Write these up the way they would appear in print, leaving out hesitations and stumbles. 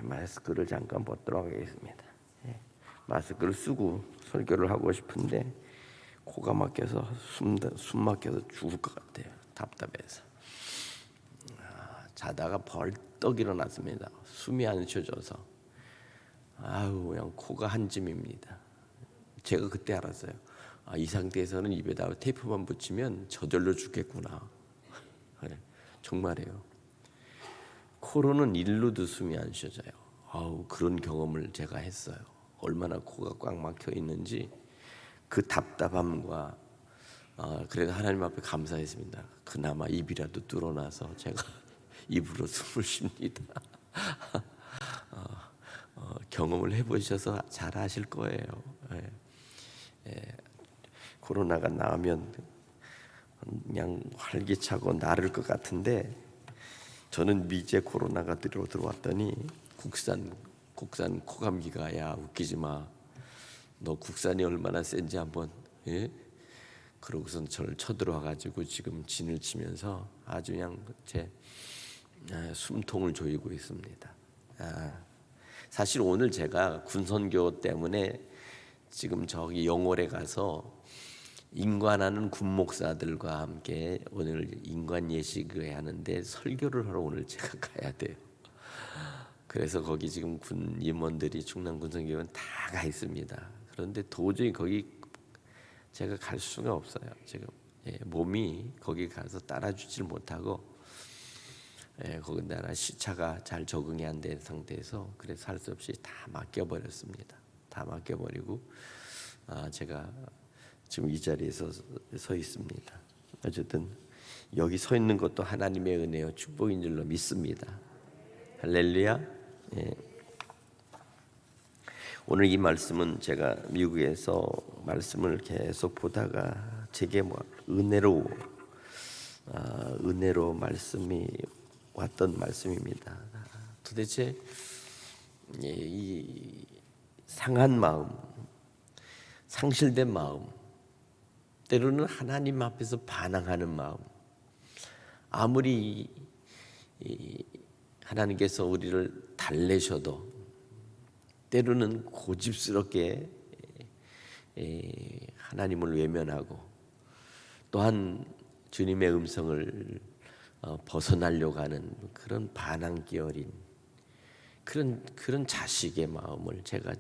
마스크를 잠깐 벗도록 하겠습니다. 마스크를 쓰고 설교를 하고 싶은데 코가 막혀서 숨 막혀서 죽을 것 같아요. 답답해서. 자다가 벌떡 일어났습니다. 숨이 안 쉬어져서. 그냥 코가 한 짐입니다. 제가 그때 알았어요. 이 상태에서는 입에다가 테이프만 붙이면 저절로 죽겠구나. 정말이에요. 코로는 일로도 숨이 안 쉬어져요. 그런 경험을 제가 했어요. 얼마나 코가 꽉 막혀 있는지 그 답답함과 그래도 하나님 앞에 감사했습니다. 그나마 입이라도 뚫어놔서 제가 입으로 숨을 쉽니다. 경험을 해보셔서 잘 아실 거예요. 코로나가 나오면 그냥 활기차고 나를 것 같은데 저는 미제 코로나가 들어왔더니 국산 코감기가 야 웃기지 마. 너 국산이 얼마나 센지 한번 그러고선 저를 쳐들어와가지고 지금 진을 치면서 아주 그냥 제 숨통을 조이고 있습니다. 사실 오늘 제가 군선교 때문에 지금 저기 영월에 가서 인관하는 군목사들과 함께 오늘 인관 예식을 하는데 설교를 하러 오늘 제가 가야 돼요. 그래서 거기 지금 군 임원들이 충남 군선교회는 다 가 있습니다. 그런데 도저히 거기 제가 갈 수가 없어요. 지금 몸이 거기 가서 따라주질 못하고 거기다가 시차가 잘 적응이 안 된 상태에서 그래서 할 수 없이 다 맡겨버렸습니다. 다 맡겨버리고 제가 지금 이 자리에서 서 있습니다. 어쨌든 여기 서 있는 것도 하나님의 은혜요 축복인 줄로 믿습니다. 할렐루야. 오늘 이 말씀은 제가 미국에서 말씀을 계속 보다가 제게 은혜로 말씀이 왔던 말씀입니다. 도대체 이 상한 마음, 상실된 마음, 때로는 하나님 앞에서 반항하는 마음, 아무리 하나님께서 우리를 달래셔도 때로는 고집스럽게 하나님을 외면하고 또한 주님의 음성을 벗어나려고 하는 그런 반항기 어린 그런 자식의 마음을 제가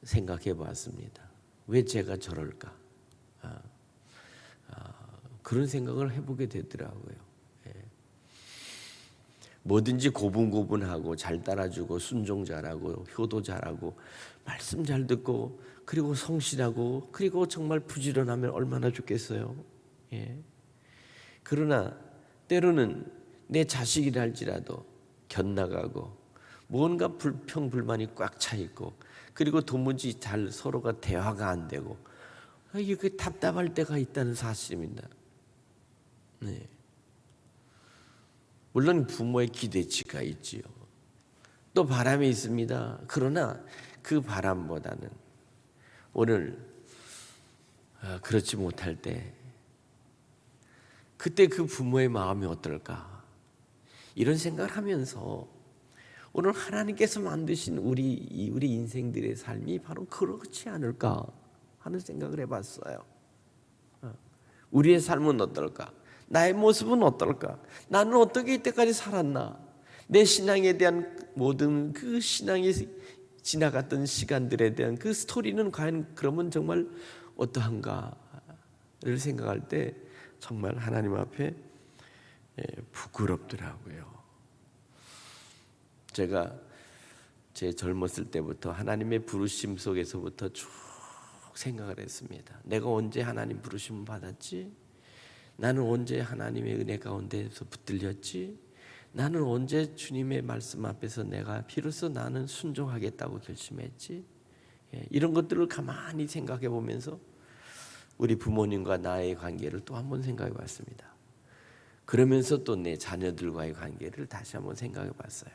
생각해 보았습니다. 왜 제가 저럴까? 그런 생각을 해보게 되더라고요. 뭐든지 고분고분하고 잘 따라주고 순종 잘하고 효도 잘하고 말씀 잘 듣고 그리고 성실하고 그리고 정말 부지런하면 얼마나 좋겠어요. 그러나 때로는 내 자식이라 할지라도 곁나가고 뭔가 불평불만이 꽉 차 있고 그리고 도무지 잘 서로가 대화가 안 되고 이게 답답할 때가 있다는 사실입니다. 물론 부모의 기대치가 있지요. 또 바람이 있습니다. 그러나 그 바람보다는 오늘 그렇지 못할 때 그때 그 부모의 마음이 어떨까? 이런 생각을 하면서 오늘 하나님께서 만드신 우리 인생들의 삶이 바로 그렇지 않을까 하는 생각을 해봤어요. 우리의 삶은 어떨까? 나의 모습은 어떨까? 나는 어떻게 이때까지 살았나? 내 신앙에 대한 모든 그 신앙이 지나갔던 시간들에 대한 그 스토리는 과연 그러면 정말 어떠한가를 생각할 때 정말 하나님 앞에 부끄럽더라고요. 제가 제 젊었을 때부터 하나님의 부르심 속에서부터 쭉 생각을 했습니다. 내가 언제 하나님 부르심을 받았지? 나는 언제 하나님의 은혜 가운데서 붙들렸지? 나는 언제 주님의 말씀 앞에서 내가 비로소 나는 순종하겠다고 결심했지? 이런 것들을 가만히 생각해 보면서 우리 부모님과 나의 관계를 또 한번 생각해 봤습니다. 그러면서 또 내 자녀들과의 관계를 다시 한번 생각해 봤어요.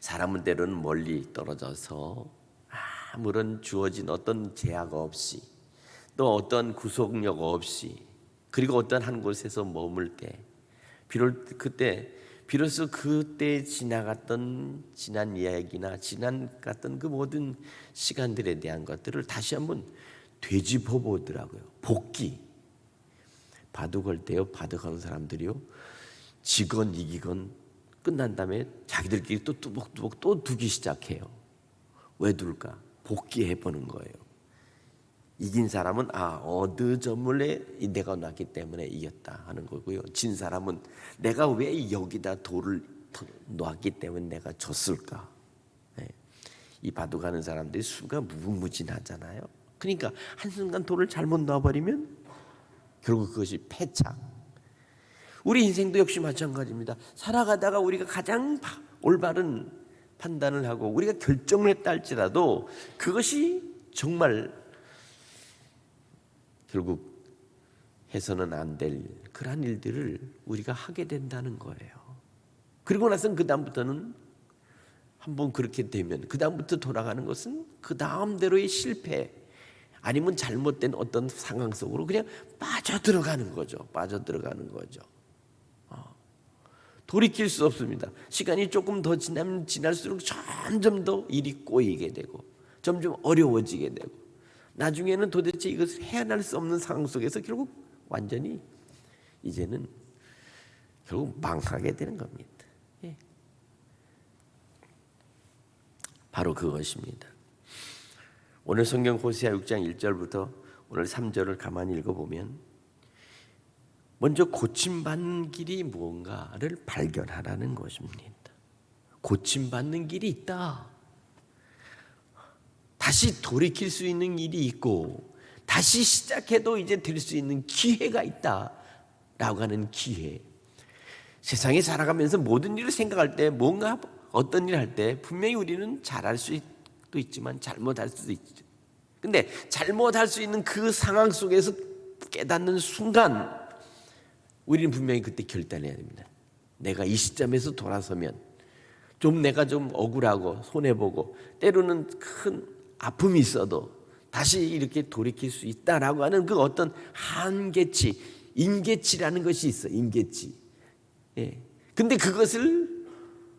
사람은 때로는 멀리 떨어져서 아무런 주어진 어떤 제약 없이 또 어떤 구속력 없이 그리고 어떤 한 곳에서 머물 때 그때 비로소 그때 지난 이야기나 갔던 그 모든 시간들에 대한 것들을 다시 한번 되짚어 보더라고요. 복귀. 바둑할 때요, 바둑하는 사람들이요, 지건 이기건 끝난 다음에 자기들끼리 또 뚜벅뚜벅 또 두기 시작해요. 왜 둘까? 복귀해 보는 거예요. 이긴 사람은 어느 점을 내가 놨기 때문에 이겼다 하는 거고요. 진 사람은 내가 왜 여기다 돌을 놨기 때문에 내가 졌을까? 네. 이 바둑하는 사람들이 수가 무궁무진하잖아요. 그러니까 한순간 돌을 잘못 놔버리면 결국 그것이 패착. 우리 인생도 역시 마찬가지입니다. 살아가다가 우리가 가장 올바른 판단을 하고 우리가 결정을 했다 할지라도 그것이 정말 결국 해서는 안 될 그러한 일들을 우리가 하게 된다는 거예요. 그리고 나서는 그 다음부터는 한번 그렇게 되면 그 다음부터 돌아가는 것은 그 다음대로의 실패 아니면 잘못된 어떤 상황 속으로 그냥 빠져들어가는 거죠. 돌이킬 수 없습니다. 시간이 조금 더 지나면 지날수록 점점 더 일이 꼬이게 되고 점점 어려워지게 되고 나중에는 도대체 이것을 헤어날 수 없는 상황 속에서 결국 완전히 이제는 결국 망하게 되는 겁니다. 예. 바로 그것입니다. 오늘 성경 호세아 6장 1절부터 오늘 3절을 가만히 읽어보면 먼저 고침받는 길이 무언가를 발견하라는 것입니다. 고침받는 길이 있다. 다시 돌이킬 수 있는 일이 있고 다시 시작해도 이제 될 수 있는 기회가 있다라고 하는 기회. 세상에 살아가면서 모든 일을 생각할 때 뭔가 어떤 일을 할 때 분명히 우리는 잘할 수도 있지만 잘못할 수도 있죠. 근데 잘못할 수 있는 그 상황 속에서 깨닫는 순간 우리는 분명히 그때 결단해야 됩니다. 내가 이 시점에서 돌아서면 내가 좀 억울하고 손해보고 때로는 큰 아픔이 있어도 다시 이렇게 돌이킬 수 있다라고 하는 그 어떤 한계치, 임계치라는 것이 있어. 임계치. 예. 근데 그것을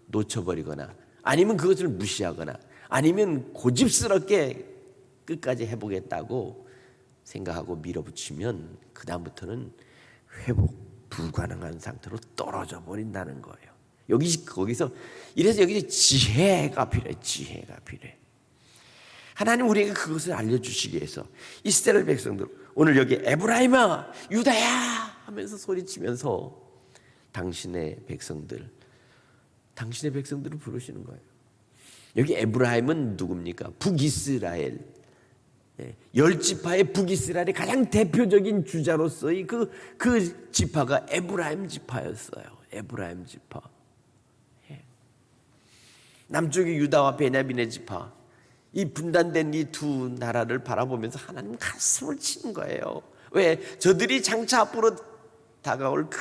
놓쳐버리거나 아니면 그것을 무시하거나 아니면 고집스럽게 끝까지 해보겠다고 생각하고 밀어붙이면 그 다음부터는 회복 불가능한 상태로 떨어져 버린다는 거예요. 거기서 이래서 여기 지혜가 필요해. 하나님 우리에게 그것을 알려주시기 위해서 이스라엘 백성들 오늘 여기 에브라임아 유다야 하면서 소리치면서 당신의 백성들을 부르시는 거예요. 여기 에브라임은 누굽니까? 북이스라엘. 10지파의 북이스라엘의 가장 대표적인 주자로서의 그 지파가 에브라임 지파였어요. 에브라임 지파. 남쪽의 유다와 베냐민의 지파. 이 분단된 이 두 나라를 바라보면서 하나님 가슴을 치는 거예요. 왜? 저들이 장차 앞으로 다가올 큰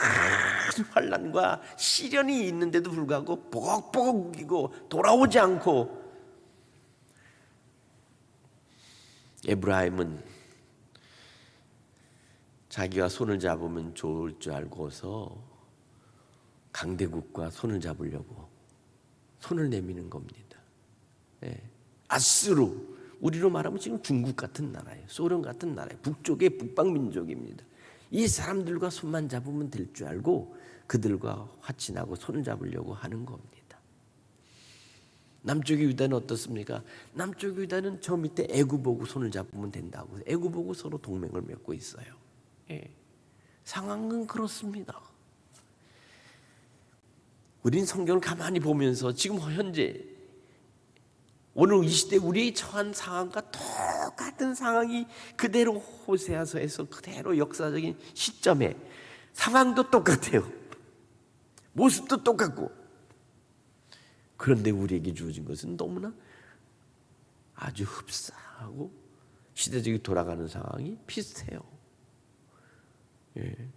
환난과 시련이 있는데도 불구하고 보걱보걱 우기고 돌아오지 않고 에브라임은 자기가 손을 잡으면 좋을 줄 알고서 강대국과 손을 잡으려고 손을 내미는 겁니다. 아수르, 우리로 말하면 지금 중국 같은 나라예요. 소련 같은 나라예요. 북쪽의 북방민족입니다. 이 사람들과 손만 잡으면 될 줄 알고 그들과 화친하고 손을 잡으려고 하는 겁니다. 남쪽의 유다는 어떻습니까? 남쪽 유다는 저 밑에 애굽하고 손을 잡으면 된다고 애굽하고 서로 동맹을 맺고 있어요. 상황은 그렇습니다. 우린 성경을 가만히 보면서 지금 현재 오늘 이 시대 우리의 처한 상황과 똑같은 상황이 그대로 호세아서에서 그대로 역사적인 시점에 상황도 똑같아요. 모습도 똑같고 그런데 우리에게 주어진 것은 너무나 아주 흡사하고 시대적으로 돌아가는 상황이 비슷해요.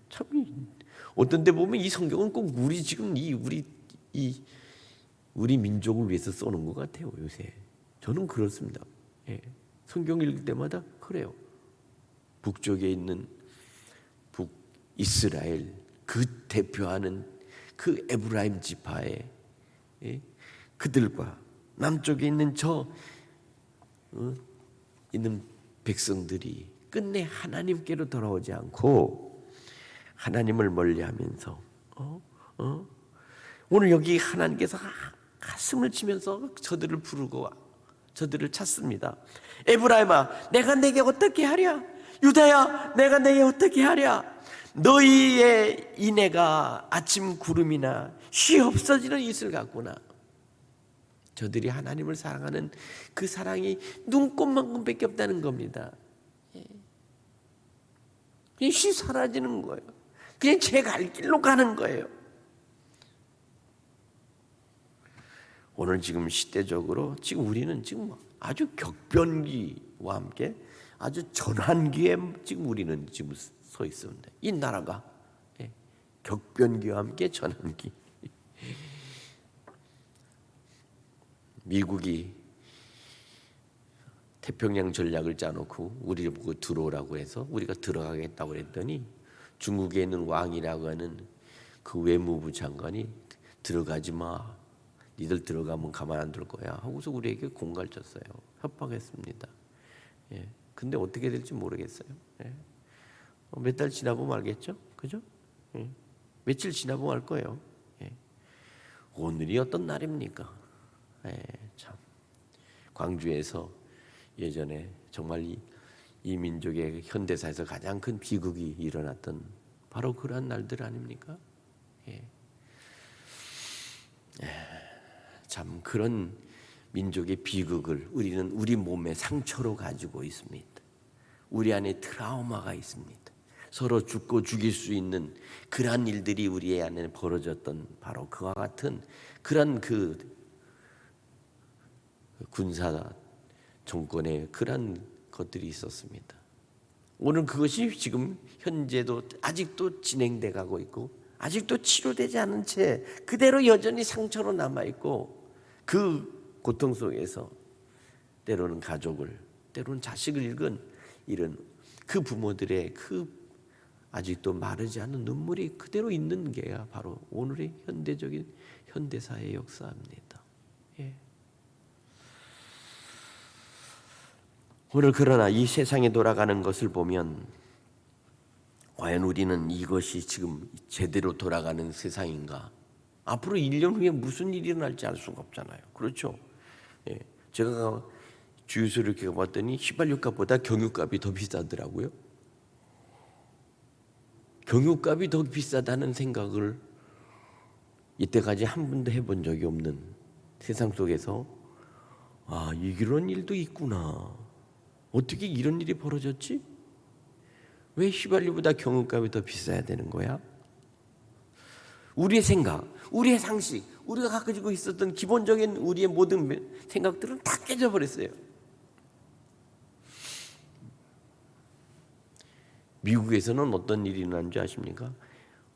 참 어떤 데 보면 이 성경은 꼭 우리 지금 우리 민족을 위해서 써놓은 것 같아요. 요새 저는 그렇습니다. 성경 읽을 때마다 그래요. 북쪽에 있는 북이스라엘 그 대표하는 그 에브라임 지파의 그들과 남쪽에 있는 있는 백성들이 끝내 하나님께로 돌아오지 않고 하나님을 멀리하면서 오늘 여기 하나님께서 가슴을 치면서 저들을 부르고 저들을 찾습니다. 에브라임아, 내가 내게 어떻게 하랴? 유다야, 내가 내게 어떻게 하랴? 너희의 인애가 아침 구름이나 쉬 없어지는 이슬 같구나. 저들이 하나님을 사랑하는 그 사랑이 눈꽃만큼밖에 없다는 겁니다. 그냥 쉬 사라지는 거예요. 그냥 제 갈 길로 가는 거예요. 오늘 지금 시대적으로 지금 우리는 지금 아주 격변기와 함께 아주 전환기에 지금 우리는 지금 서 있습니다. 이 나라가 격변기와 함께 전환기. 미국이 태평양 전략을 짜놓고 우리를 보고 들어오라고 해서 우리가 들어가겠다고 했더니 중국에 있는 왕이라고 하는 그 외무부 장관이 들어가지 마. 니들 들어가면 가만 안 둘 거야. 하고서 우리에게 공갈 쳤어요. 협박했습니다. 근데 어떻게 될지 모르겠어요. 몇 달 지나보면 알겠죠? 그죠? 며칠 지나보면 알 거예요. 오늘이 어떤 날입니까? 참 광주에서 예전에 정말 이 민족의 현대사에서 가장 큰 비극이 일어났던 바로 그러한 날들 아닙니까? 참 그런 민족의 비극을 우리는 우리 몸의 상처로 가지고 있습니다. 우리 안에 트라우마가 있습니다. 서로 죽고 죽일 수 있는 그러한 일들이 우리 안에 벌어졌던 바로 그와 같은 그런 그 군사 정권의 그런 것들이 있었습니다. 오늘 그것이 지금 현재도 아직도 진행돼 가고 있고 아직도 치료되지 않은 채 그대로 여전히 상처로 남아있고 그 고통 속에서 때로는 가족을 때로는 자식을 잃은 이런 그 부모들의 그 아직도 마르지 않은 눈물이 그대로 있는 게 바로 오늘의 현대적인 현대사의 역사입니다. 오늘 그러나 이 세상에 돌아가는 것을 보면 과연 우리는 이것이 지금 제대로 돌아가는 세상인가? 앞으로 1년 후에 무슨 일이 일어날지 알 수가 없잖아요. 그렇죠? 제가 주유소를 이렇게 봤더니 휘발유값보다 경유값이 더 비싸더라고요. 경유값이 더 비싸다는 생각을 이때까지 한 번도 해본 적이 없는 세상 속에서 이런 일도 있구나. 어떻게 이런 일이 벌어졌지? 왜 휘발유보다 경유값이 더 비싸야 되는 거야? 우리의 생각, 우리의 상식, 우리가 가지고 있었던 기본적인 우리의 모든 생각들은 다 깨져버렸어요. 미국에서는 어떤 일이 일어난지 아십니까?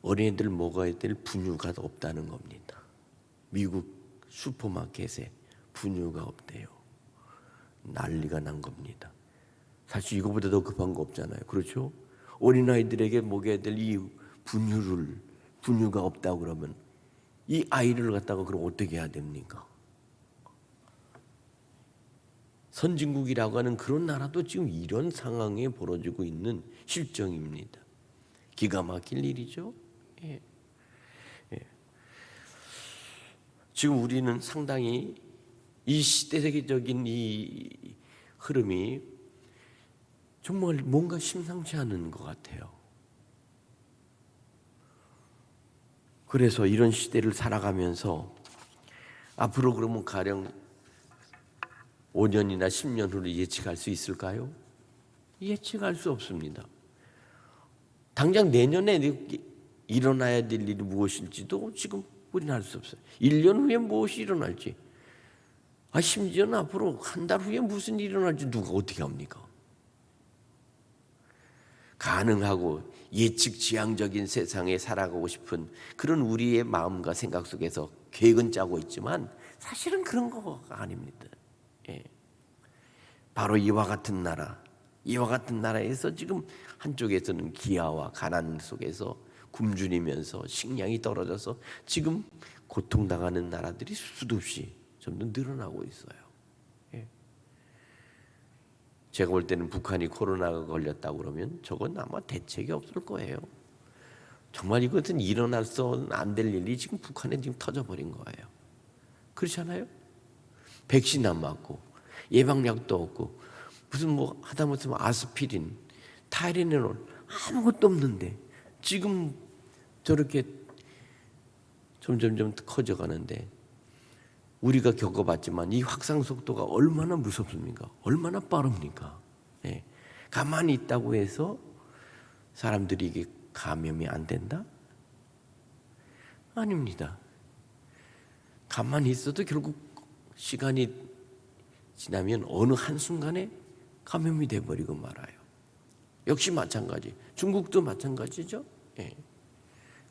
어린애들 먹어야 될 분유가 없다는 겁니다. 미국 슈퍼마켓에 분유가 없대요. 난리가 난 겁니다. 사실 이거보다 더 급한 거 없잖아요. 그렇죠? 어린아이들에게 먹여야 될 이 분유가 없다고 그러면 이 아이를 갖다가 그럼 어떻게 해야 됩니까? 선진국이라고 하는 그런 나라도 지금 이런 상황에 벌어지고 있는 실정입니다. 기가 막힐 일이죠. 지금 우리는 상당히 이 시대적인 이 흐름이 정말 뭔가 심상치 않은 것 같아요. 그래서 이런 시대를 살아가면서 앞으로 그러면 가령 5년이나 10년 후를 예측할 수 있을까요? 예측할 수 없습니다. 당장 내년에 일어나야 될 일이 무엇일지도 지금 우리는 알 수 없어요. 1년 후에 무엇이 일어날지, 심지어는 앞으로 한 달 후에 무슨 일이 일어날지 누가 어떻게 합니까? 가능하고 예측지향적인 세상에 살아가고 싶은 그런 우리의 마음과 생각 속에서 계획은 짜고 있지만 사실은 그런 거가 아닙니다. 바로 이와 같은 나라에서 지금 한쪽에서는 기아와 가난 속에서 굶주리면서 식량이 떨어져서 지금 고통당하는 나라들이 수도 없이 점점 늘어나고 있어요. 예. 제가 볼 때는 북한이 코로나가 걸렸다고 그러면 저건 아마 대책이 없을 거예요. 정말 이것은 일어나서 안 될 일이 지금 북한에 지금 터져버린 거예요. 그렇잖아요? 백신 안 맞고 예방약도 없고 무슨 뭐 하다못해 아스피린, 타이레놀 아무것도 없는데 지금 저렇게 점점점 커져가는데 우리가 겪어봤지만 이 확산 속도가 얼마나 무섭습니까? 얼마나 빠릅니까? 예. 가만히 있다고 해서 사람들이 이게 감염이 안 된다? 아닙니다. 가만히 있어도 결국 시간이 지나면 어느 한순간에 감염이 돼버리고 말아요. 역시 마찬가지. 중국도 마찬가지죠. 예.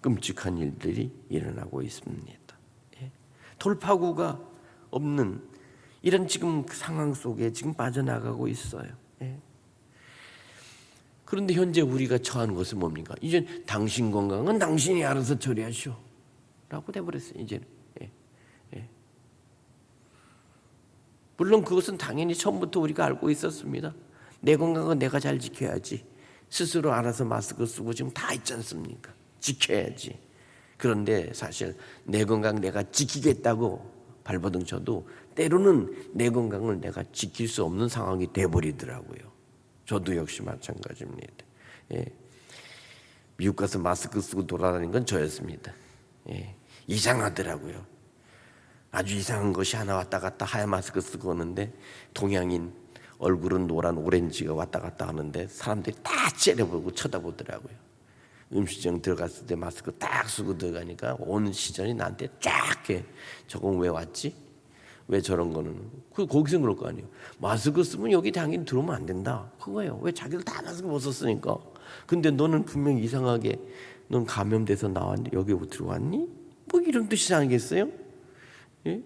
끔찍한 일들이 일어나고 있습니다. 예. 돌파구가 없는 이런 지금 상황 속에 지금 빠져나가고 있어요. 예. 그런데 현재 우리가 처한 것은 뭡니까? 이제 당신 건강은 당신이 알아서 처리하시오 라고 돼버렸어요. 이제는. 예. 예. 물론 그것은 당연히 처음부터 우리가 알고 있었습니다. 내 건강은 내가 잘 지켜야지. 스스로 알아서 마스크 쓰고 지금 다 있지 않습니까? 지켜야지. 그런데 사실 내 건강 내가 지키겠다고 발버둥 쳐도 때로는 내 건강을 내가 지킬 수 없는 상황이 돼버리더라고요. 저도 역시 마찬가지입니다. 예. 미국 가서 마스크 쓰고 돌아다니는 건 저였습니다. 예. 이상하더라고요. 아주 이상한 것이 하나 왔다 갔다 하얀 마스크 쓰고 오는데 동양인 얼굴은 노란 오렌지가 왔다 갔다 하는데 사람들이 다 째려보고 쳐다보더라고요. 음식점 들어갔을 때 마스크 딱 쓰고 들어가니까 온 시선이 나한테 쫙 해. 저건 왜 왔지? 왜 저런 거는? 거기서 그럴 거 아니에요. 마스크 쓰면 여기 당연히 들어오면 안 된다. 그거예요. 왜 자기들 다 마스크 벗었으니까. 근데 너는 분명히 이상하게 넌 감염돼서 나왔는데 여기 들어왔니? 뭐 이런 뜻이 이상하겠어요? 예?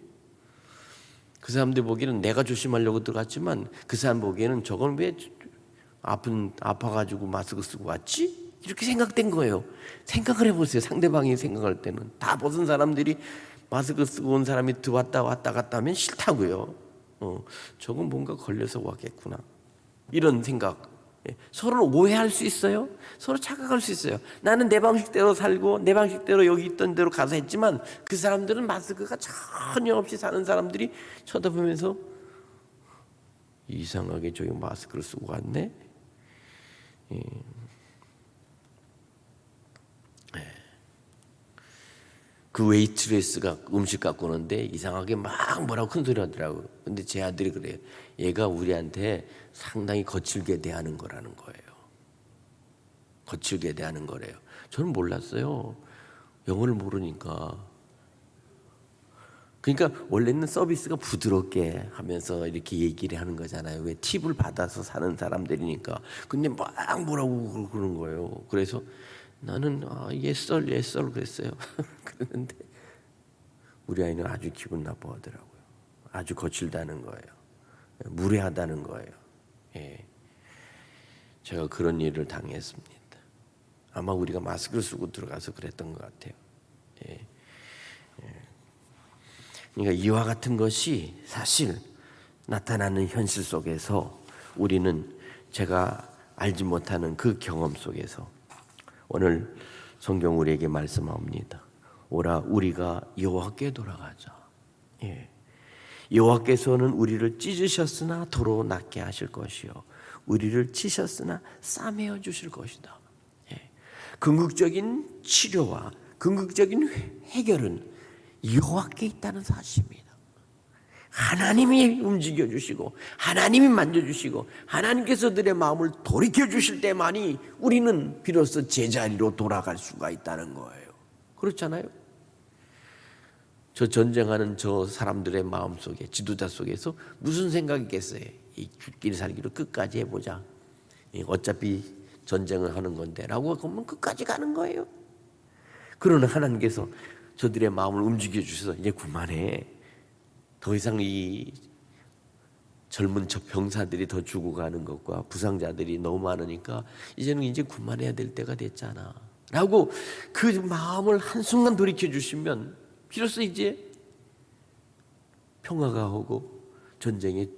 그 사람들 보기에는 내가 조심하려고 들어갔지만 그 사람 보기에는 저건 왜 아파가지고 마스크 쓰고 왔지? 이렇게 생각된 거예요. 생각을 해보세요. 상대방이 생각할 때는 다 벗은 사람들이 마스크 쓰고 온 사람이 들어왔다 왔다 갔다 하면 싫다고요. 저건 뭔가 걸려서 왔겠구나. 이런 생각. 예. 서로를 오해할 수 있어요. 서로 착각할 수 있어요. 나는 내 방식대로 살고 내 방식대로 여기 있던 대로 가서 했지만 그 사람들은 마스크가 전혀 없이 사는 사람들이 쳐다보면서 이상하게 저기 마스크를 쓰고 왔네. 예. 그 웨이트레스가 음식 갖고 오는데 이상하게 막 뭐라고 큰 소리 하더라고요. 근데 제 아들이 그래요. 얘가 우리한테 상당히 거칠게 대하는 거라는 거예요. 거칠게 대하는 거래요. 저는 몰랐어요. 영어를 모르니까. 그러니까 원래는 서비스가 부드럽게 하면서 이렇게 얘기를 하는 거잖아요. 왜 팁을 받아서 사는 사람들이니까. 근데 막 뭐라고 그러는 거예요. 그래서 나는 yes sir 그랬어요. 그랬는데 우리 아이는 아주 기분 나빠하더라고요. 아주 거칠다는 거예요. 무례하다는 거예요. 예. 제가 그런 일을 당했습니다. 아마 우리가 마스크를 쓰고 들어가서 그랬던 것 같아요. 예. 예. 그러니까 이와 같은 것이 사실 나타나는 현실 속에서 우리는 제가 알지 못하는 그 경험 속에서 오늘 성경 우리에게 말씀합니다. 오라 우리가 여호와께 돌아가자. 예. 여호와께서는 우리를 찢으셨으나 도로 낫게 하실 것이요 우리를 치셨으나 싸매어 주실 것이다. 예. 궁극적인 치료와 궁극적인 해결은 여호와께 있다는 사실입니다. 하나님이 움직여 주시고 하나님이 만져주시고 하나님께서 들의 마음을 돌이켜 주실 때만이 우리는 비로소 제자리로 돌아갈 수가 있다는 거예요. 그렇잖아요. 저 전쟁하는 저 사람들의 마음속에 지도자 속에서 무슨 생각이겠어요? 이 죽기를 살기로 끝까지 해보자. 어차피 전쟁을 하는 건데 라고 하면 끝까지 가는 거예요. 그러나 하나님께서 저들의 마음을 움직여 주셔서 이제 그만해. 더 이상 이 젊은 저 병사들이 더 죽어가는 것과 부상자들이 너무 많으니까 이제는 이제 그만해야 될 때가 됐잖아 라고 그 마음을 한순간 돌이켜 주시면 비로소 이제 평화가 오고 전쟁의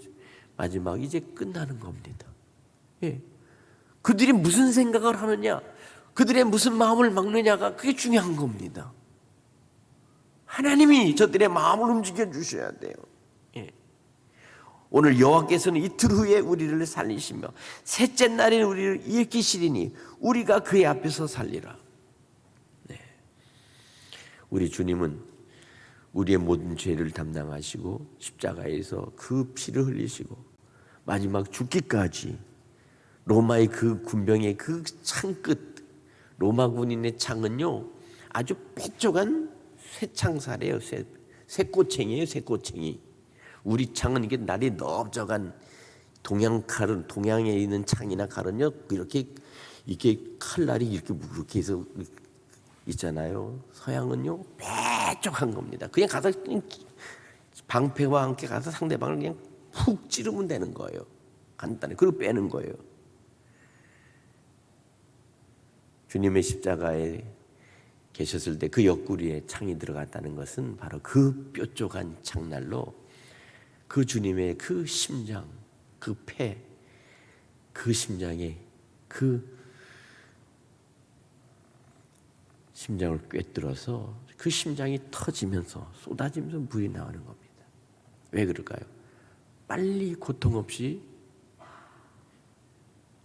마지막 이제 끝나는 겁니다. 예. 그들이 무슨 생각을 하느냐, 그들의 무슨 마음을 막느냐가 그게 중요한 겁니다. 하나님이 저들의 마음을 움직여 주셔야 돼요. 예. 오늘 여호와께서는 이틀 후에 우리를 살리시며 셋째 날에 우리를 일으키시리니 우리가 그의 앞에서 살리라. 네. 우리 주님은 우리의 모든 죄를 담당하시고 십자가에서 그 피를 흘리시고 마지막 죽기까지 로마의 그 군병의 그 창끝, 로마 군인의 창은요 아주 뾰족한 쇠창살이에요. 쇠꼬챙이에요. 쇠꼬챙이. 우리 창은 이게 날이 넓적한 동양칼은, 동양에 있는 창이나 칼은요 이렇게 칼날이 이렇게 해서 있잖아요. 서양은요 뾰족한 겁니다. 그냥 가서 방패와 함께 가서 상대방을 그냥 푹 찌르면 되는 거예요. 간단히. 그리고 빼는 거예요. 주님의 십자가에 계셨을 때 그 옆구리에 창이 들어갔다는 것은 바로 그 뾰족한 창날로 그 주님의 그 심장, 그 폐, 그 심장에 그 심장을 꿰뚫어서 그 심장이 터지면서 쏟아지면서 물이 나오는 겁니다. 왜 그럴까요? 빨리 고통 없이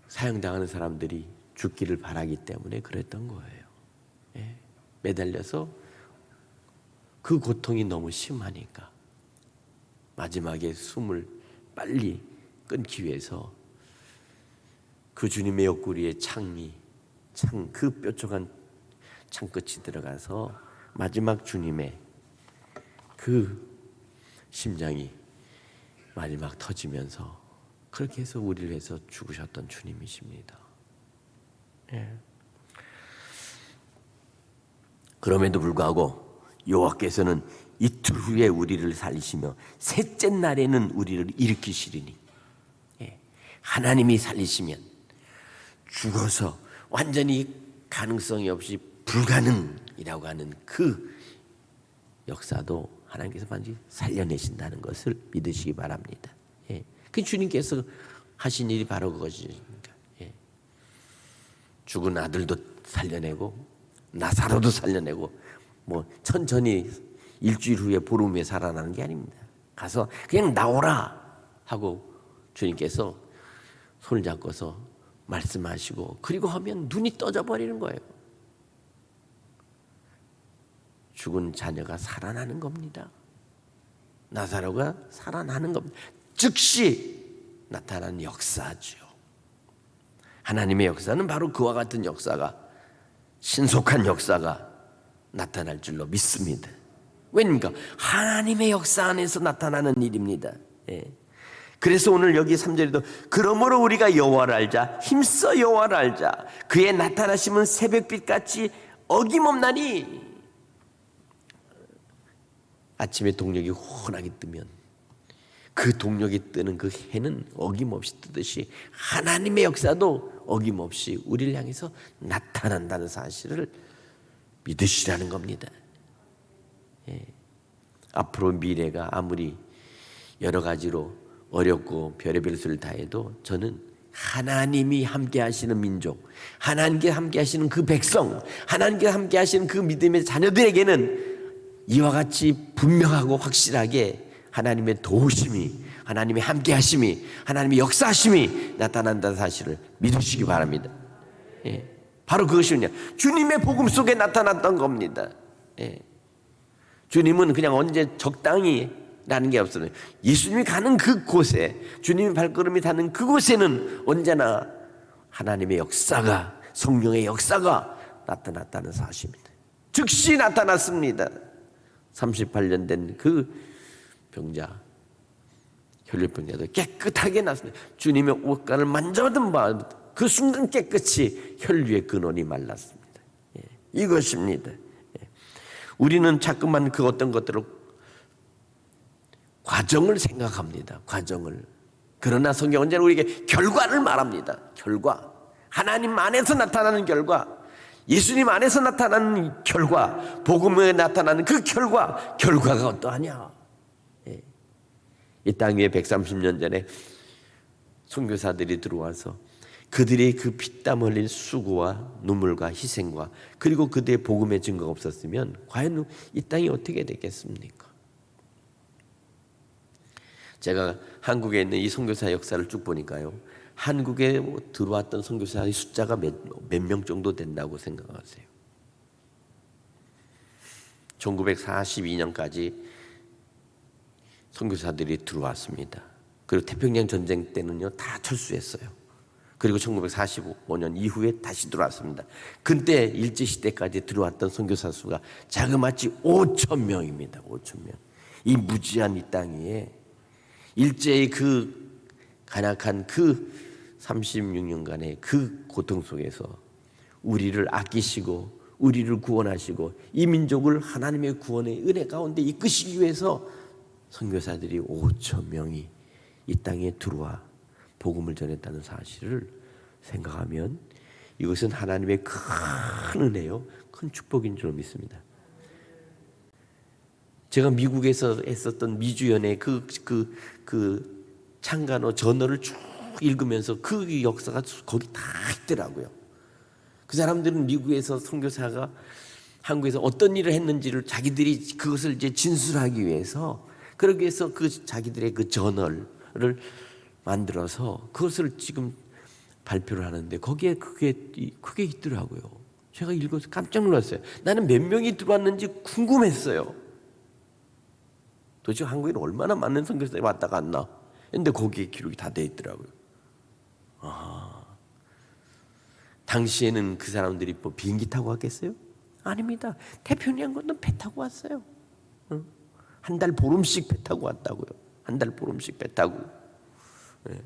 사형당하는 사람들이 죽기를 바라기 때문에 그랬던 거예요. 예. 매달려서 그 고통이 너무 심하니까 마지막에 숨을 빨리 끊기 위해서 그 주님의 옆구리에 그 뾰족한 창끝이 들어가서 마지막 주님의 그 심장이 마지막 터지면서 그렇게 해서 우리를 위해서 죽으셨던 주님이십니다. 예. 그럼에도 불구하고 여호와께서는 이틀 후에 우리를 살리시며 셋째 날에는 우리를 일으키시리니, 예. 하나님이 살리시면 죽어서 완전히 가능성이 없이 불가능이라고 하는 그 역사도 하나님께서 반드시 살려내신다는 것을 믿으시기 바랍니다. 예. 그 주님께서 하신 일이 바로 그것이니까. 예. 죽은 아들도 살려내고 나사로도 살려내고 뭐 천천히 일주일 후에 보름 후에 살아나는 게 아닙니다. 가서 그냥 나오라 하고 주님께서 손을 잡고서 말씀하시고 그리고 하면 눈이 떠져 버리는 거예요. 죽은 자녀가 살아나는 겁니다. 나사로가 살아나는 겁니다. 즉시 나타나는 역사죠. 하나님의 역사는 바로 그와 같은 역사가, 신속한 역사가 나타날 줄로 믿습니다. 왜입니까? 하나님의 역사 안에서 나타나는 일입니다. 예. 그래서 오늘 여기 3절에도 그러므로 우리가 여호와를 알자, 힘써 여호와를 알자, 그의 나타나심은 새벽빛같이 어김없나니. 아침에 동력이 환하게 뜨면 그 동력이 뜨는 그 해는 어김없이 뜨듯이 하나님의 역사도 어김없이 우리를 향해서 나타난다는 사실을 믿으시라는 겁니다. 예. 앞으로 미래가 아무리 여러 가지로 어렵고 별의별 수를 다해도 저는 하나님이 함께 하시는 민족, 하나님께 함께 하시는 그 백성, 하나님께 함께 하시는 그 믿음의 자녀들에게는 이와 같이 분명하고 확실하게 하나님의 도우심이, 하나님의 함께 하심이, 하나님의 역사하심이 나타난다는 사실을 믿으시기 바랍니다. 예. 바로 그것이 뭐냐? 주님의 복음 속에 나타났던 겁니다. 예. 주님은 그냥 언제 적당히 라는 게 없어요. 예수님이 가는 그곳에, 주님의 발걸음이 닿는 그곳에는 언제나 하나님의 역사가, 성령의 역사가 나타났다는 사실입니다. 즉시 나타났습니다. 38년 된 그 병자, 혈류병자도 깨끗하게 났습니다. 주님의 옷간을 만져든 바 그 순간 깨끗이 혈류의 근원이 말랐습니다. 예, 이것입니다. 예. 우리는 자꾸만 그 어떤 것들을 과정을 생각합니다. 과정을. 그러나 성경은 언제나 우리에게 결과를 말합니다. 결과. 하나님 안에서 나타나는 결과. 예수님 안에서 나타나는 결과, 복음에 나타나는 그 결과가 어떠하냐? 예. 이 땅 위에 130년 전에 선교사들이 들어와서 그들의 그 피땀 흘린 수고와 눈물과 희생과 그리고 그들의 복음의 증거가 없었으면 과연 이 땅이 어떻게 됐겠습니까? 제가 한국에 있는 이 선교사 역사를 쭉 보니까요, 한국에 들어왔던 선교사의 숫자가 몇 명 정도 된다고 생각하세요? 1942년까지 선교사들이 들어왔습니다. 그리고 태평양 전쟁 때는요 다 철수했어요. 그리고 1945년 이후에 다시 들어왔습니다. 그때 일제시대까지 들어왔던 선교사 수가 자그마치 5천 명입니다. 5천 명. 이 무지한 이 땅에 일제의 그 간악한 그 36년간의 그 고통 속에서 우리를 아끼시고 우리를 구원하시고 이 민족을 하나님의 구원의 은혜 가운데 이끄시기 위해서 선교사들이 5천 명이 이 땅에 들어와 복음을 전했다는 사실을 생각하면 이것은 하나님의 큰 은혜요, 큰 축복인 줄 믿습니다. 제가 미국에서 했었던 미주연의 그 창간호 저널을 쭉 읽으면서 그 역사가 거기 다 있더라고요. 그 사람들은 미국에서 선교사가 한국에서 어떤 일을 했는지를 자기들이 그것을 이제 진술하기 위해서 그러기 위해서 그 자기들의 그 저널을 만들어서 그것을 지금 발표를 하는데 거기에 그게 있더라고요. 제가 읽어서 깜짝 놀랐어요. 나는 몇 명이 들어왔는지 궁금했어요. 도대체 한국에는 얼마나 많은 선교사들이 왔다 갔나? 근데 거기에 기록이 다 돼 있더라고요. 당시에는 그 사람들이 뭐 비행기 타고 왔겠어요? 아닙니다. 태평양 건너 배 타고 왔어요. 한 달 보름씩 배 타고 왔다고요. 한 달 보름씩 배 타고. 네.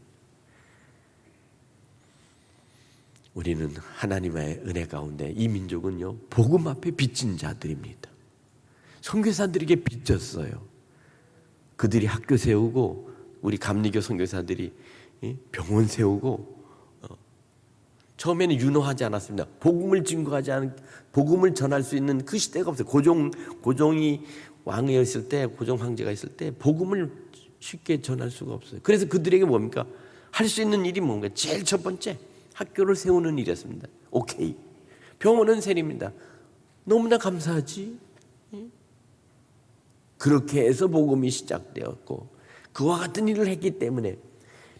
우리는 하나님의 은혜 가운데 이 민족은요 복음 앞에 빚진 자들입니다. 선교사들에게 빚졌어요. 그들이 학교 세우고 우리 감리교 선교사들이 병원 세우고 처음에는 윤호하지 않았습니다. 복음을 증거하지 않은 복음을 전할 수 있는 그 시대가 없어요. 고종이 왕이었을 때, 고종 황제가 있을 때 복음을 쉽게 전할 수가 없어요. 그래서 그들에게 뭡니까? 할 수 있는 일이 뭔가? 제일 첫 번째 학교를 세우는 일이었습니다. 오케이. 병원은 세립니다. 너무나 감사하지. 그렇게 해서 복음이 시작되었고 그와 같은 일을 했기 때문에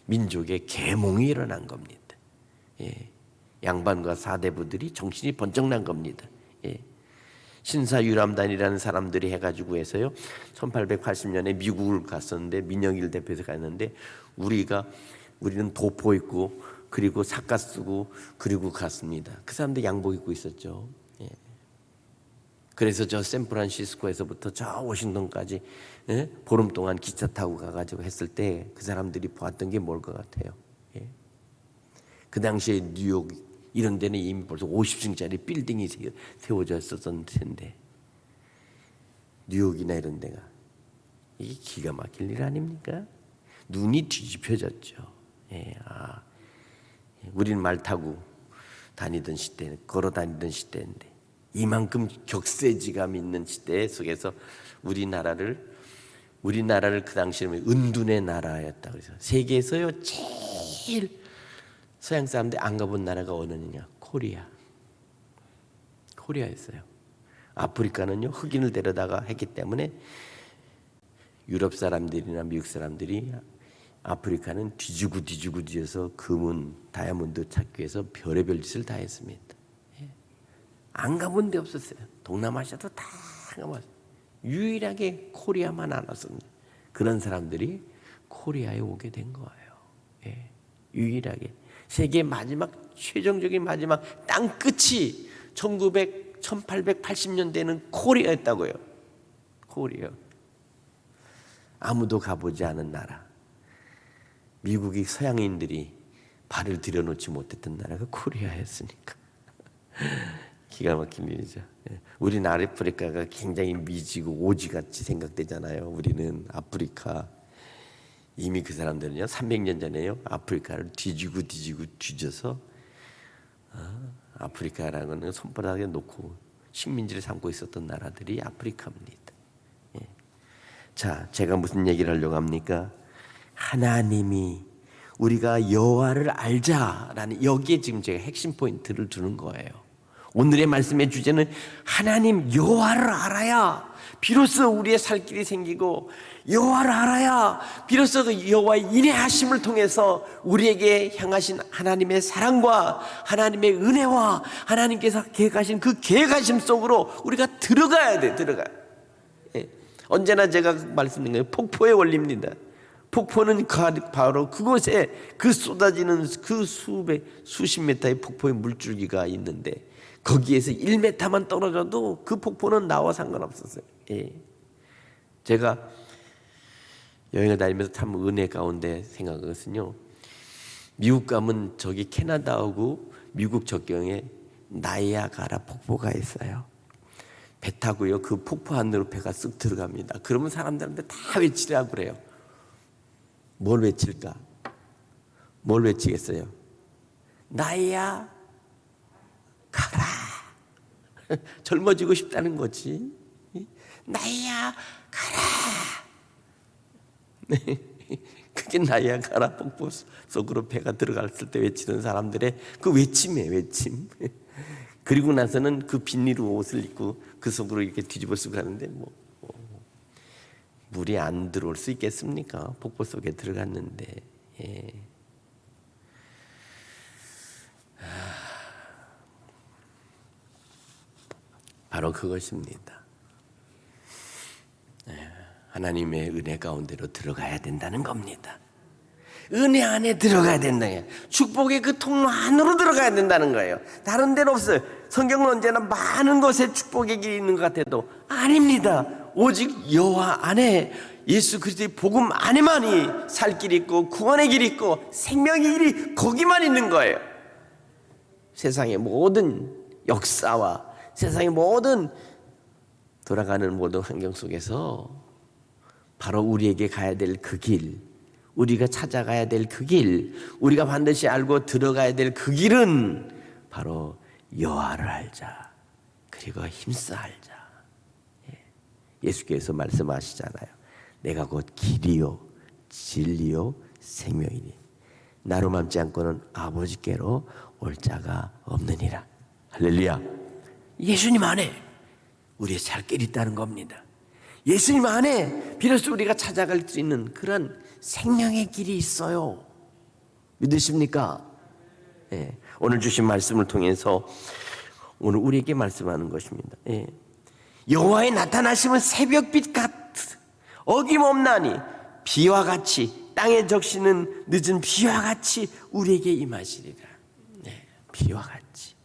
민족의 계몽이 일어난 겁니다. 예. 양반과 사대부들이 정신이 번쩍 난 겁니다. 예. 신사유람단이라는 사람들이 해가지고 해서요 1880년에 미국을 갔었는데 민영일 대표에서 갔는데 우리는 도포 입고 그리고 삿가 쓰고 그리고 갔습니다. 그 사람들 양복 입고 있었죠. 예. 그래서 저 샌프란시스코에서부터 저 워싱턴까지 보름 동안 기차 타고 가가지고 했을 때 그 사람들이 보았던 게 뭘 것 같아요? 예. 그 당시에 뉴욕 이런 데는 이미 벌써 50층짜리 빌딩이 세워져 있었던 텐데 뉴욕이나 이런 데가 이게 기가 막힐 일 아닙니까? 눈이 뒤집혀졌죠. 예, 우리는 말 타고 다니던 시대, 걸어 다니던 시대인데 이만큼 격세지감 있는 시대 속에서 우리나라를 그 당시에는 은둔의 나라였다. 그래서 세계에서요 제일 서양 사람들이 안 가본 나라가 어느냐? 코리아였어요. 아프리카는요 흑인을 데려다가 했기 때문에 유럽 사람들이나 미국 사람들이 아프리카는 뒤지고 뒤져서 금은 다이아몬드 찾기 위해서 별의별 짓을 다 했습니다. 예. 안 가본 데 없었어요. 동남아시아도 다 가봤어요. 유일하게 코리아만 안 왔습니다. 그런 사람들이 코리아에 오게 된 거예요. 예. 유일하게 세계 마지막 최종적인 마지막 땅 끝이 1880년대는 코리아였다고요. 코리아. 아무도 가보지 않은 나라. 미국이 서양인들이 발을 들여놓지 못했던 나라가 코리아였으니까. 기가 막힌 일이죠. 우리는 아프리카가 굉장히 미지고 오지같이 생각되잖아요. 우리는 아프리카. 이미 그 사람들은요 300년 전에요 아프리카를 뒤지고 뒤져서 아프리카라는 건 손바닥에 놓고 식민지를 삼고 있었던 나라들이 아프리카입니다. 예. 자, 제가 무슨 얘기를 하려고 합니까? 하나님이 우리가 여호와를 알자라는, 여기에 지금 제가 핵심 포인트를 두는 거예요. 오늘의 말씀의 주제는 하나님 여호와를 알아야 비로소 우리의 살 길이 생기고, 여호와를 알아야 비로소 그 여호와의 인내하심을 통해서 우리에게 향하신 하나님의 사랑과 하나님의 은혜와 하나님께서 계획하신 그 계획하심 속으로 우리가 들어가야 돼. 예. 언제나 제가 말씀드린 거예요. 폭포의 원리입니다. 폭포는 바로 그곳에 그 쏟아지는 그 수십 미터의 폭포의 물줄기가 있는데, 거기에서 1m만 떨어져도 그 폭포는 나와 상관없었어요. 예. 제가 여행을 다니면서 참 은혜 가운데 생각한 것은요, 미국 가면 저기 캐나다하고 미국 접경에 나이아가라 폭포가 있어요. 배 타고요, 그 폭포 안으로 배가 쓱 들어갑니다. 그러면 사람들한테 다 외치라고 그래요. 뭘 외칠까? 뭘 외치겠어요? 나이야 가라. 젊어지고 싶다는 거지. 나이야 가라. 그게 나이야 가라 폭포 속으로 배가 들어갔을 때 외치는 사람들의 그 외침이에요, 외침. 그리고 나서는 그 비닐 옷을 입고 그 속으로 이렇게 뒤집어 쓰고 가는데, 물이 안 들어올 수 있겠습니까? 폭포 속에 들어갔는데. 예. 바로 그것입니다. 하나님의 은혜 가운데로 들어가야 된다는 겁니다. 은혜 안에 들어가야 된다. 축복의 그 통로 안으로 들어가야 된다는 거예요. 다른 데는 없어요. 성경은 언제나 많은 곳에 축복의 길이 있는 것 같아도 아닙니다. 오직 여호와 안에, 예수 그리스도의 복음 안에만이 살 길이 있고 구원의 길이 있고 생명의 길이 거기만 있는 거예요. 세상의 모든 역사와 세상의 모든 돌아가는 모든 환경 속에서 바로 우리에게 가야 될 그 길, 우리가 찾아가야 될 그 길, 우리가 반드시 알고 들어가야 될 그 길은 바로 여호와를 알자, 그리고 힘써 알자. 예수께서 말씀하시잖아요. 내가 곧 길이요 진리요 생명이니 나로 맘지 않고는 아버지께로 올 자가 없느니라. 할렐루야. 예수님 안에 우리의 살 길이 있다는 겁니다. 예수님 안에 비로소 우리가 찾아갈 수 있는 그런 생명의 길이 있어요. 믿으십니까? 예. 오늘 주신 말씀을 통해서 오늘 우리에게 말씀하는 것입니다. 예. 여호와의 나타나심은 새벽빛 같으 어김없나니 비와 같이, 땅에 적시는 늦은 비와 같이 우리에게 임하시리라. 네, 비와 같이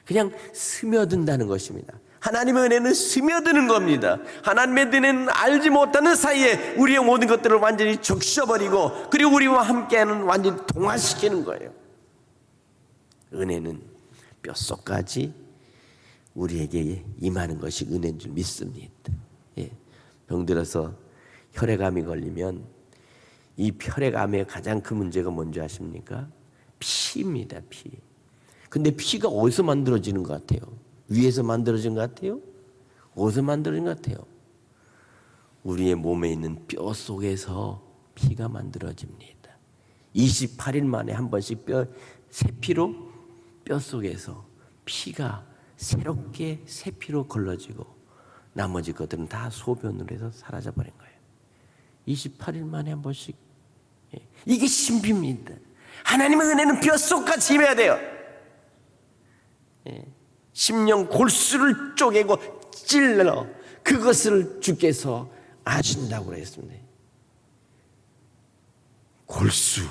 그냥 스며든다는 것입니다. 하나님의 은혜는 스며드는 겁니다. 하나님의 은혜는 알지 못하는 사이에 우리의 모든 것들을 완전히 적셔버리고, 그리고 우리와 함께하는 완전히 동화시키는 거예요. 은혜는 뼛속까지 우리에게 임하는 것이 은혜인 줄 믿습니다. 예. 병들어서 혈액암이 걸리면 이 혈액암의 가장 큰 문제가 뭔지 아십니까? 피입니다. 피. 근데 피가 어디서 만들어지는 것 같아요? 위에서 만들어진 것 같아요? 어디서 만들어진 것 같아요? 우리의 몸에 있는 뼈 속에서 피가 만들어집니다. 28일 만에 한 번씩 새 피로 뼈 속에서 피가 새롭게 새 피로 걸러지고 나머지 것들은 다 소변으로 해서 사라져버린 거예요. 28일 만에 한 번씩. 이게 신비입니다. 하나님의 은혜는 뼛속까지 임해야 돼요. 심령 골수를 쪼개고 찔러 그것을 주께서 아신다고 그랬습니다. 골수,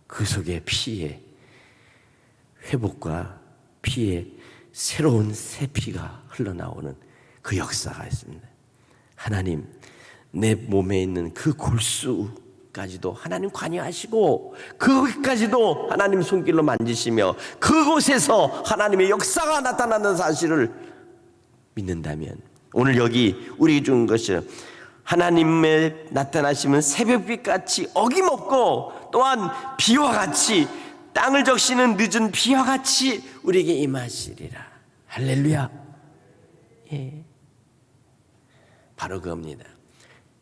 그 속에 피의 회복과 피의 새로운 새 피가 흘러나오는 그 역사가 있습니다. 하나님, 내 몸에 있는 그 골수까지도 하나님 관여하시고 거기까지도 하나님 손길로 만지시며 그곳에서 하나님의 역사가 나타나는 사실을 믿는다면, 오늘 여기 우리에게 준 것이 하나님의 나타나심은 새벽빛같이 어김없고 또한 비와 같이 땅을 적시는 늦은 비와 같이 우리에게 임하시리라. 할렐루야. 예. 바로 그겁니다.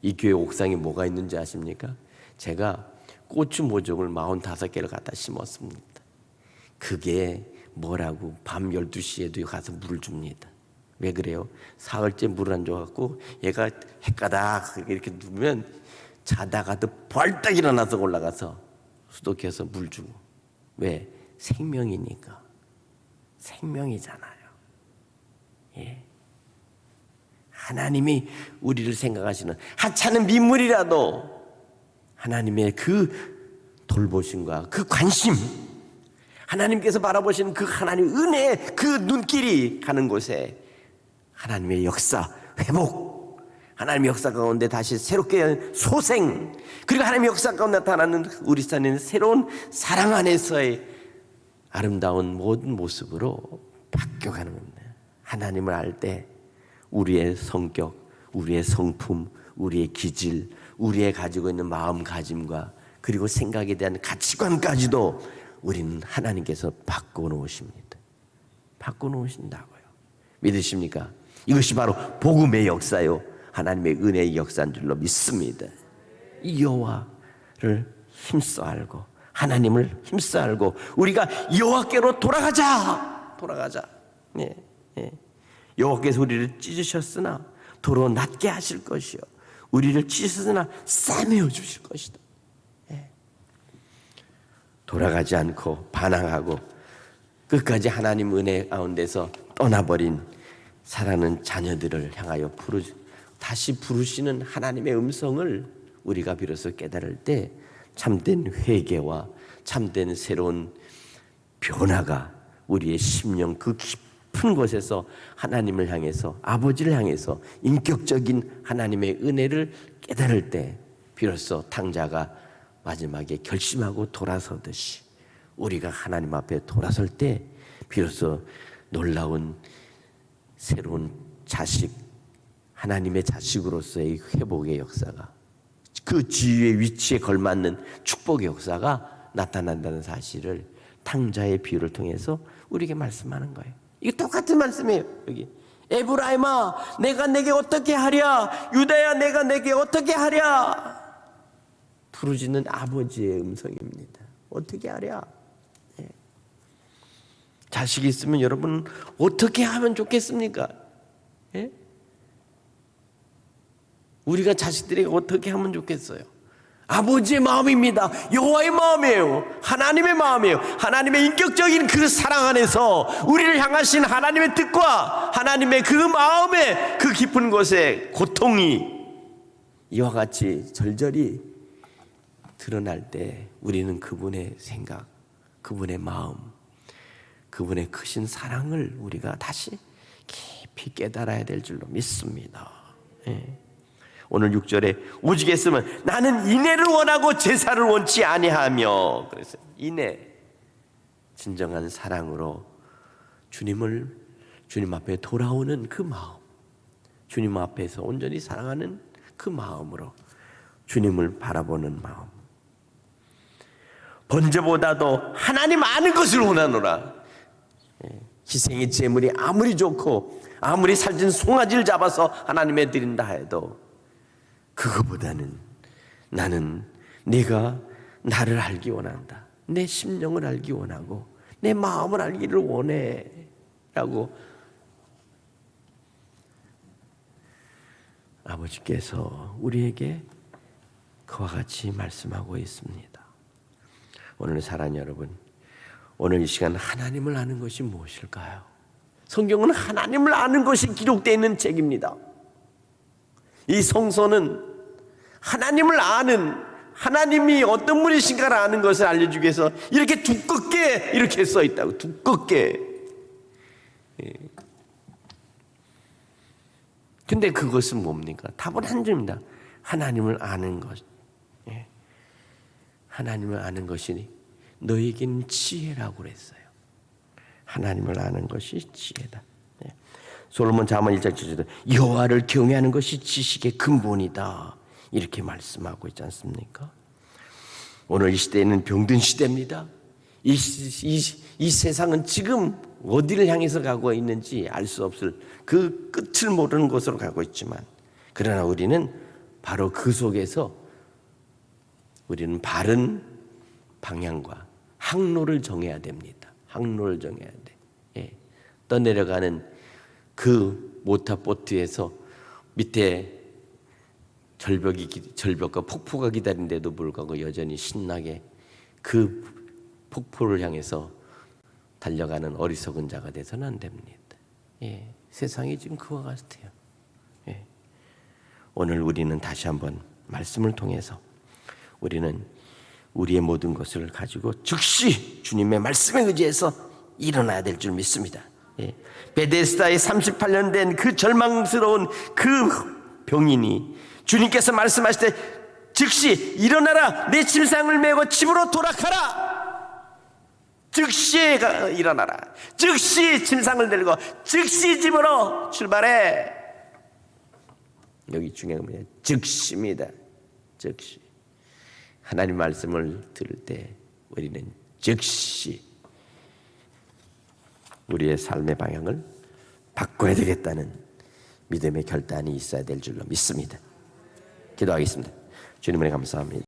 이 교회 옥상에 뭐가 있는지 아십니까? 제가 고추 모종을 45개를 갖다 심었습니다. 그게 뭐라고 밤 12시에도 가서 물을 줍니다. 왜 그래요? 사흘째 물을 안 줘갖고 얘가 헷가닥 이렇게 누우면 자다가도 벌떡 일어나서 올라가서 수도켜서 물 주고. 왜? 생명이니까. 생명이잖아요. 예. 하나님이 우리를 생각하시는 하찮은 민물이라도 하나님의 그 돌보심과 그 관심, 하나님께서 바라보시는 그 하나님의 은혜, 그 눈길이 가는 곳에 하나님의 역사, 회복, 하나님의 역사 가운데 다시 새롭게 소생, 그리고 하나님의 역사 가운데 나타나는 우리 삶의 새로운 사랑 안에서의 아름다운 모든 모습으로 바뀌어가는 겁니다. 하나님을 알 때 우리의 성격, 우리의 성품, 우리의 기질, 우리의 가지고 있는 마음가짐과 그리고 생각에 대한 가치관까지도 우리는 하나님께서 바꿔놓으십니다. 바꿔놓으신다고요. 믿으십니까? 이것이 바로 복음의 역사요, 하나님의 은혜의 역사인 줄로 믿습니다. 이 여호와를 힘써 알고, 하나님을 힘써 알고 우리가 여호와께로 돌아가자. 예, 예. 여호와께서 우리를 찢으셨으나 도로 낫게 하실 것이요, 우리를 찢으셨으나 싸매어 주실 것이다. 예. 돌아가지 않고 반항하고 끝까지 하나님 은혜 가운데서 떠나버린 사랑하는 자녀들을 향하여 다시 부르시는 하나님의 음성을 우리가 비로소 깨달을 때 참된 회개와 참된 새로운 변화가 우리의 심령 그 깊은 곳에서 하나님을 향해서, 아버지를 향해서 인격적인 하나님의 은혜를 깨달을 때 비로소 탕자가 마지막에 결심하고 돌아서듯이 우리가 하나님 앞에 돌아설 때 비로소 놀라운 새로운 자식, 하나님의 자식으로서의 회복의 역사가, 그 지위의 위치에 걸맞는 축복의 역사가 나타난다는 사실을 탕자의 비유를 통해서 우리에게 말씀하는 거예요. 이게 똑같은 말씀이에요. 여기 에브라임아 내가 내게 어떻게 하랴, 유다야 내가 내게 어떻게 하랴. 부르짖는 아버지의 음성입니다. 어떻게 하랴. 예. 자식이 있으면 여러분 어떻게 하면 좋겠습니까? 예? 우리가 자식들에게 어떻게 하면 좋겠어요? 아버지의 마음입니다. 여호와의 마음이에요. 하나님의 마음이에요. 하나님의 인격적인 그 사랑 안에서 우리를 향하신 하나님의 뜻과 하나님의 그 마음의 그 깊은 곳에 고통이 이와 같이 절절히 드러날 때 우리는 그분의 생각, 그분의 마음, 그분의 크신 사랑을 우리가 다시 깊이 깨달아야 될 줄로 믿습니다. 예. 오늘 6절에 오직 했으면 나는 인애를 원하고 제사를 원치 아니하며, 그래서 인애, 진정한 사랑으로 주님 앞에 돌아오는 그 마음, 주님 앞에서 온전히 사랑하는 그 마음으로 주님을 바라보는 마음, 번제보다도 하나님 아는 것을 원하노라. 희생의 제물이 아무리 좋고 아무리 살찐 송아지를 잡아서 하나님에 드린다 해도 그거보다는 나는 네가 나를 알기 원한다, 내 심령을 알기 원하고 내 마음을 알기를 원해 라고 아버지께서 우리에게 그와 같이 말씀하고 있습니다. 오늘 사랑하는 여러분, 오늘 이 시간 하나님을 아는 것이 무엇일까요? 성경은 하나님을 아는 것이 기록되어 있는 책입니다. 이 성서는 하나님을 아는, 하나님이 어떤 분이신가를 아는 것을 알려주기 위해서 이렇게 두껍게 이렇게 써 있다고. 두껍게. 근데 그것은 뭡니까? 답은 한 줄입니다. 하나님을 아는 것. 하나님을 아는 것이 너에게는 지혜라고 그랬어요. 하나님을 아는 것이 지혜다. 솔로몬 잠언 1장 7절에 여호와를 경외하는 것이 지식의 근본이다, 이렇게 말씀하고 있지 않습니까? 오늘 이 시대에는 병든 시대입니다. 이 세상은 지금 어디를 향해서 가고 있는지 알 수 없을 그 끝을 모르는 곳으로 가고 있지만, 그러나 우리는 바로 그 속에서 우리는 바른 방향과 항로를 정해야 됩니다. 항로를 정해야 돼. 예. 떠내려가는 그 모타보트에서 밑에 절벽과 폭포가 기다린데도 불구하고 여전히 신나게 그 폭포를 향해서 달려가는 어리석은 자가 돼서는 안 됩니다. 예. 세상이 지금 그와 같아요. 예. 오늘 우리는 다시 한번 말씀을 통해서 우리는 우리의 모든 것을 가지고 즉시 주님의 말씀에 의지해서 일어나야 될 줄 믿습니다. 예. 베데스다에 38년 된 그 절망스러운 그 병인이 주님께서 말씀하실 때 즉시 일어나라, 내 침상을 메고 집으로 돌아가라. 즉시 일어나라, 즉시 침상을 들고 즉시 집으로 출발해. 여기 중요한 건 뭐냐? 즉시입니다. 즉시. 하나님 말씀을 들을 때 우리는 즉시 우리의 삶의 방향을 바꿔야 되겠다는 믿음의 결단이 있어야 될 줄로 믿습니다. 기도하겠습니다. 주님, 은혜 감사합니다.